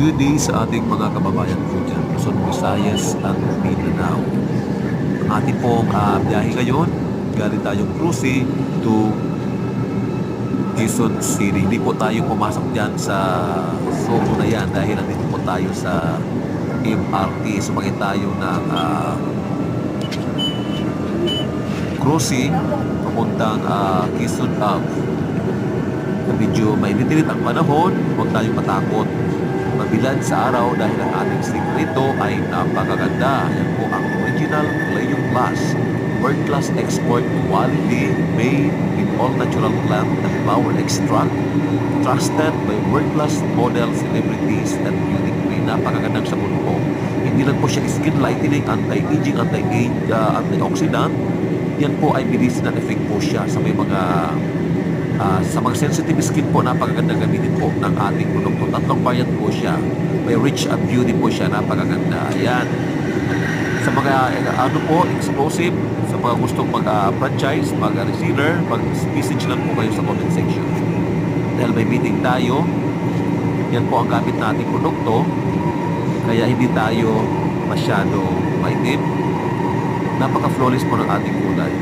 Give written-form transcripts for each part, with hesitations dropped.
beauty sa ating mga kababayan po dyan, Luzon, Visayas at Mindanao. Ang ating pong biyahe ngayon, galing tayong cruise to Quezon City. Hindi po tayo pumasok dyan sa Sogo na yan dahil nandito po tayo sa MRT. Sumakit tayo ng cruise papuntang Quezon Ave. Medyo mainit-init ang panahon, huwag tayong matakot. Mabilad sa araw dahil ang ating sikreto ay napakaganda. Yan po ang original Clayong Glass. World class export quality made with all natural plant and flower extract. Trusted by world class model celebrities and beauty queen. Napakagandang sabon po. Hindi lang po siya skin lightening, anti-aging, antioxidant. Yan po ay medicinal effect po siya sa may mga sa mga sensitive skin po, napakaganda gamitin po ng ating produkto. Tatlong variant po siya. May rich and beauty po siya, napakaganda. Ayan. Sa mga exclusive, sa mga gustong mag-franchise, mag-reseller, mag-message lang po kayo sa comment section. Dahil may meeting tayo, yan po ang gamit nating produkto. Kaya hindi tayo masyado maitim. Napaka-flawless po ng ating kulay.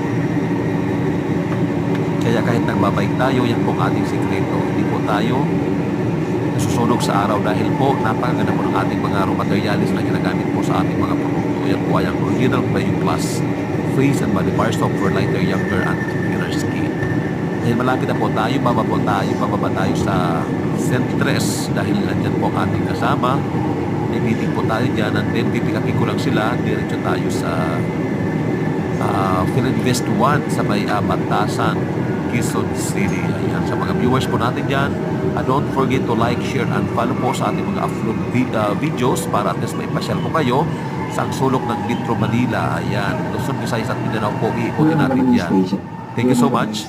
Kaya kahit nagbabike tayo, yan po ang ating sikreto. Hindi po tayo nasusunog sa araw dahil po napakaganda po ng ating mga raw materials na ginagamit po sa ating mga produkto. Yan po ay ang original Clayong Glass face and body bar soap for lighter, younger, and clearer skin. Dahil malapit na po tayo, bababa tayo sa Centres dahil nandyan po ang ating kasama. May meeting po tayo dyan and then pipikapin ko lang sila. Diretso tayo sa Philinvest 1 sa may Bantasan, Quezon City. Ayan, sa mga viewers po natin dyan, don't forget to like, share, and follow po sa ating mga upload videos para at least may pasyal po kayo sa sulok ng Metro Manila. Ayan, Luzon, Visayas at Mindanao po, iikutin natin yan. Thank you so much.